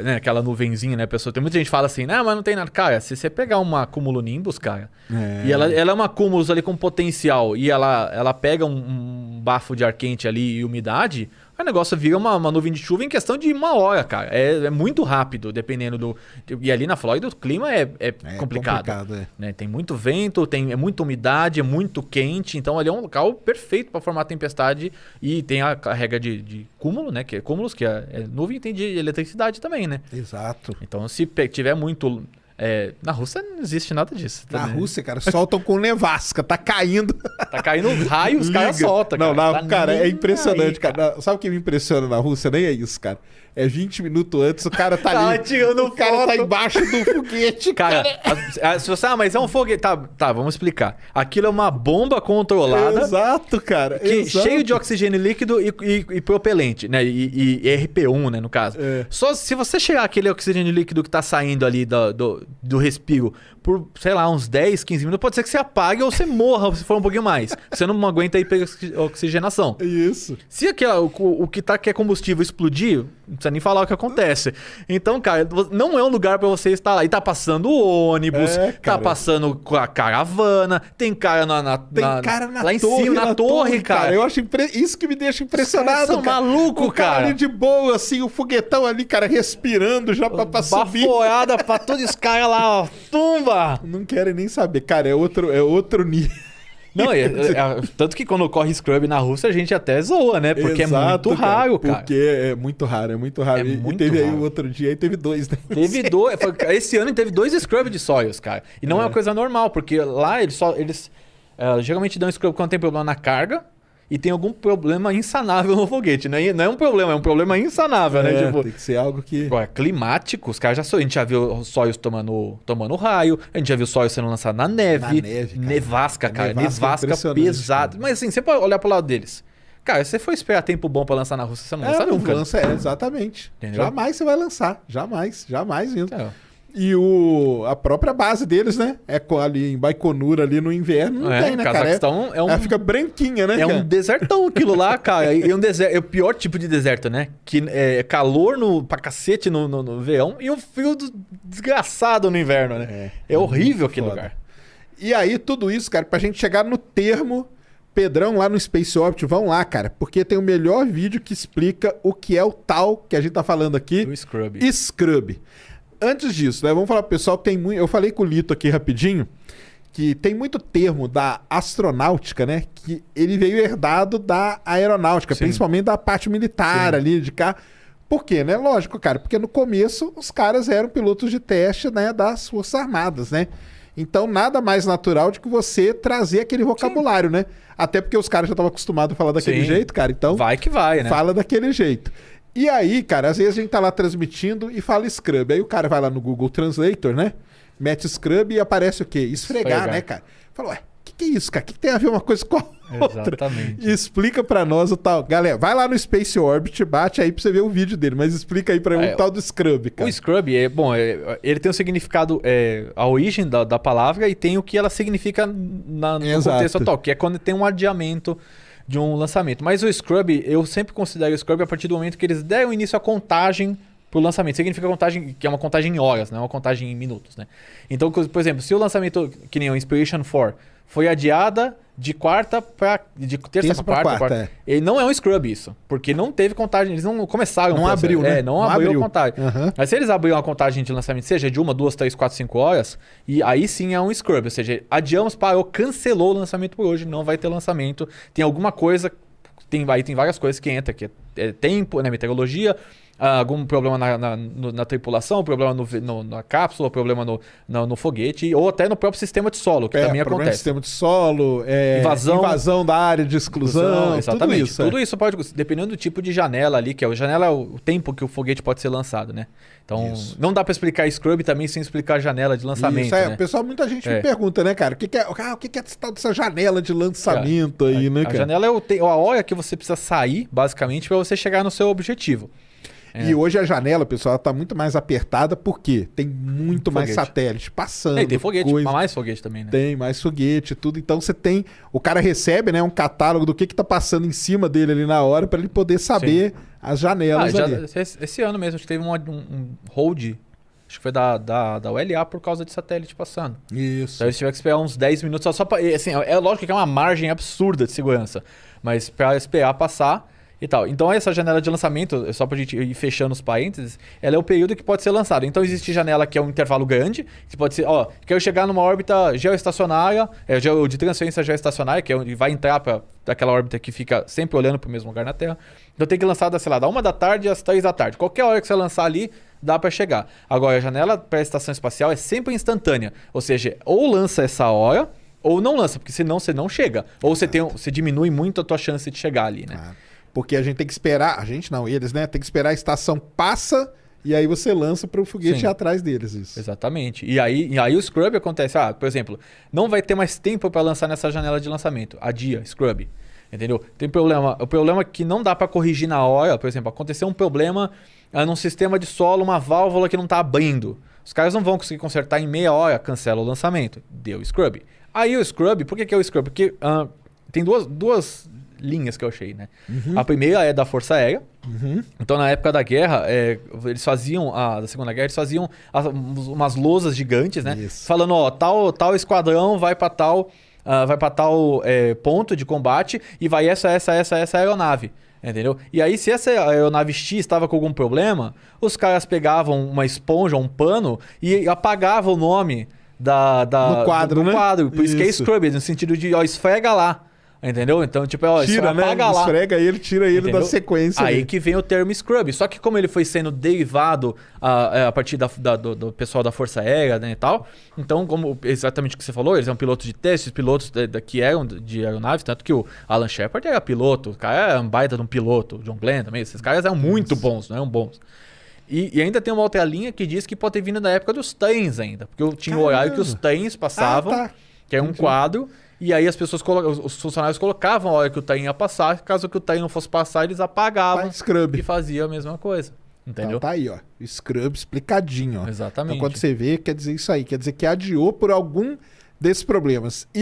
né, aquela nuvenzinha, né, pessoa? Tem muita gente que fala assim, mas não tem nada. Cara, se você pegar uma cumulonimbus, cara, e ela é uma cúmulos ali com potencial, e ela pega um bafo de ar quente ali e umidade, o negócio vira uma nuvem de chuva em questão de 1 hora, cara. É muito rápido, dependendo do... E ali na Flórida o clima é complicado. Né? Tem muito vento, é muita umidade, é muito quente, então ali é um local perfeito para formar tempestade. E tem a regra de cúmulo, né? Que é cúmulos, que é nuvem, tem de eletricidade também, né? Exato. Então se tiver muito... na Rússia não existe nada disso. Na Rússia, cara, soltam com nevasca, tá caindo. Tá caindo raio, os caras soltam, cara. Não, cara, é impressionante, cara. Sabe o que me impressiona na Rússia? Nem é isso, cara. É 20 minutos antes, o cara tá ali. O cara tá embaixo do foguete, cara. Se você... mas é um foguete... Tá, vamos explicar. Aquilo é uma bomba controlada. Exato, cara. Cheio de oxigênio líquido e propelente, né? E RP1, né, no caso. Só se você chegar aquele oxigênio líquido que tá saindo ali do respiro por, sei lá, uns 10, 15 minutos, pode ser que você apague ou você morra se for um pouquinho mais. Você não aguenta a hiperoxigenação. Isso. Se o que é combustível explodir, não precisa nem falar o que acontece. Então, cara, não é um lugar pra você estar lá. E tá passando ônibus, tá passando a caravana, tem cara lá em cima, na torre, cara. Eu acho isso que me deixa impressionado, são malucos, cara. Ali de boa, assim, o foguetão ali, cara, respirando já pra subir. Baforada pra todos os caras lá, ó. Tumba! Não querem nem saber. Cara, é outro nível. Não, tanto que quando ocorre Scrub na Rússia, a gente até zoa, né? Porque Exato, é muito raro, cara. Porque é muito raro. E teve aí o outro dia, aí teve 2, né? Teve 2. Esse ano teve 2 Scrub de Soyuz, cara. E não é uma coisa normal, porque lá eles geralmente dão Scrub quando tem problema na carga e tem algum problema insanável no foguete. Não é um problema, é um problema insanável, né? Tipo, tem que ser algo que... climático, os caras a gente já viu o Soyuz tomando raio, a gente já viu o Soyuz sendo lançado na neve. Cara. Nevasca, cara. Nevasca pesada. Mas assim, você pode olhar pro lado deles. Cara, se você for esperar tempo bom pra lançar na Rússia, você não lança nunca. Exatamente. Entendeu? Jamais você vai lançar. Jamais mesmo. E a própria base deles, né? Ali em Baikonur, ali no inverno, não tem, né, cara? Cazaquistão ela fica branquinha, né, cara? Um desertão aquilo lá, cara. É o pior tipo de deserto, né? Que é calor pra cacete no verão e um frio desgraçado no inverno, né? É horrível aquele lugar. E aí, tudo isso, cara, pra gente chegar no termo... Pedrão lá no Space Orbit, vão lá, cara, porque tem o melhor vídeo que explica o que é o tal que a gente tá falando aqui. O Scrub. Scrub. Antes disso, né, vamos falar pro pessoal que tem muito... Eu falei com o Lito aqui rapidinho, que tem muito termo da astronáutica, né, que ele veio herdado da aeronáutica, principalmente da parte militar ali de cá. Por quê, né? Lógico, cara, porque no começo os caras eram pilotos de teste, né, das Forças Armadas, né? Então, nada mais natural de que você trazer aquele vocabulário, né? Até porque os caras já estavam acostumados a falar daquele jeito, cara. Então, vai que vai, né? Fala daquele jeito. E aí, cara, às vezes a gente tá lá transmitindo e fala Scrub. Aí o cara vai lá no Google Translator, né? Mete Scrub e aparece o quê? Esfregar, né, cara? Fala, ué, o que é isso, cara? O que tem a ver uma coisa com a outra? Exatamente. E explica pra nós o tal. Galera, vai lá no Space Orbit, bate aí pra você ver o vídeo dele, mas explica aí pra mim o tal do Scrub, cara. O Scrub, ele tem um significado, a origem da palavra e tem o que ela significa no contexto atual, que é quando tem um adiamento de um lançamento. Mas o Scrub, eu sempre considero o Scrub a partir do momento que eles deram início à contagem pro lançamento. Significa contagem, que é uma contagem em horas, não é uma contagem em minutos, né? Então, por exemplo, se o lançamento, que nem o Inspiration 4, foi adiada de terça pra quarta. Ele não é um Scrub isso, porque não teve contagem, eles não começaram. Não abriu, né? Não abriu a contagem. Mas se eles abriram a contagem de lançamento, seja de 1, 2, 3, 4, 5 horas, e aí sim é um Scrub, ou seja, adiamos, parou, cancelou o lançamento por hoje, não vai ter lançamento. Tem alguma coisa, tem várias coisas que entra, que é tempo, né, meteorologia, algum problema na tripulação, problema na cápsula, problema no foguete, ou até no próprio sistema de solo, que também acontece. Sistema de solo, invasão da área de exclusão, exatamente. Tudo isso pode, dependendo do tipo de janela ali, que janela é o tempo que o foguete pode ser lançado, né? Então, não dá pra explicar Scrub também sem explicar a janela de lançamento, né? Pessoal, muita gente me pergunta, né, cara? O que é essa tal dessa janela de lançamento aí, né, cara? A janela é a hora que você precisa sair, basicamente, pra você chegar no seu objetivo. E hoje a janela, pessoal, ela tá muito mais apertada porque tem muito mais satélite passando. Tem foguete, mais foguete também, né? Tem mais foguete, tudo. Então você tem... O cara recebe, né, um catálogo do que tá passando em cima dele ali na hora para ele poder saber as janelas ali. Esse ano mesmo, acho que teve um hold... Acho que foi da ULA por causa de satélite passando. Isso. Então eles tiveram que esperar uns 10 minutos só pra... Assim, é lógico que é uma margem absurda de segurança. Mas pra esperar passar e tal. Então essa janela de lançamento, só pra gente ir fechando os parênteses, ela é o período que pode ser lançado. Então existe janela que é um intervalo grande, que pode ser, quero chegar numa órbita geoestacionária, de transferência geoestacionária, que é onde vai entrar para aquela órbita que fica sempre olhando pro mesmo lugar na Terra. Então tem que lançar, sei lá, da 1 da tarde às 3 da tarde. Qualquer hora que você lançar ali, dá para chegar. Agora, a janela para a estação espacial é sempre instantânea. Ou seja, ou lança essa hora, ou não lança, porque senão você não chega. Ou você diminui muito a tua chance de chegar ali, né? Ah, porque a gente tem que esperar... A gente não, eles, né? Tem que esperar a estação passa e aí você lança para o foguete ir atrás deles. Isso. Exatamente. E aí o Scrub acontece... por exemplo, não vai ter mais tempo para lançar nessa janela de lançamento. Adia, Scrub. Entendeu? Tem problema. O problema é que não dá para corrigir na hora. Por exemplo, aconteceu um problema num sistema de solo, uma válvula que não está abrindo. Os caras não vão conseguir consertar em meia hora, cancela o lançamento. Deu Scrub. Aí o Scrub, por que é o Scrub? Porque tem duas linhas que eu achei, né? Uhum. A primeira é da Força Aérea. Uhum. Então, na época da guerra, eles faziam, da Segunda Guerra, eles faziam umas lousas gigantes, né? Isso. Falando, tal esquadrão vai para tal ponto de combate e vai essa aeronave. Entendeu? E aí, se essa aeronave X estava com algum problema, os caras pegavam uma esponja, um pano e apagavam o nome no quadro, né? quadro. Por isso que é Scrub, no sentido de, esfrega lá. Entendeu? Então, tipo, tira, né? Apaga lá. Esfrega ele, tira ele entendeu? Da sequência. Aí que vem o termo Scrub. Só que como ele foi sendo derivado a partir do pessoal da Força Aérea, né, e tal, então, como exatamente o que você falou, eles são pilotos de testes, pilotos que eram de aeronaves, tanto que o Alan Shepard era piloto, o cara era um baita de um piloto, o John Glenn também, esses caras eram muito bons, não eram bons. E ainda tem uma outra linha que diz que pode ter vindo da época dos trens ainda, porque tinha o horário que os trens passavam, que é um quadro. E aí os funcionários colocavam a hora que o trem ia passar. Caso que o trem não fosse passar, eles apagavam e faziam a mesma coisa. Entendeu? Então tá aí, ó. Scrub explicadinho, ó. Exatamente. Então quando você vê, quer dizer isso aí. Quer dizer que adiou por algum desses problemas. E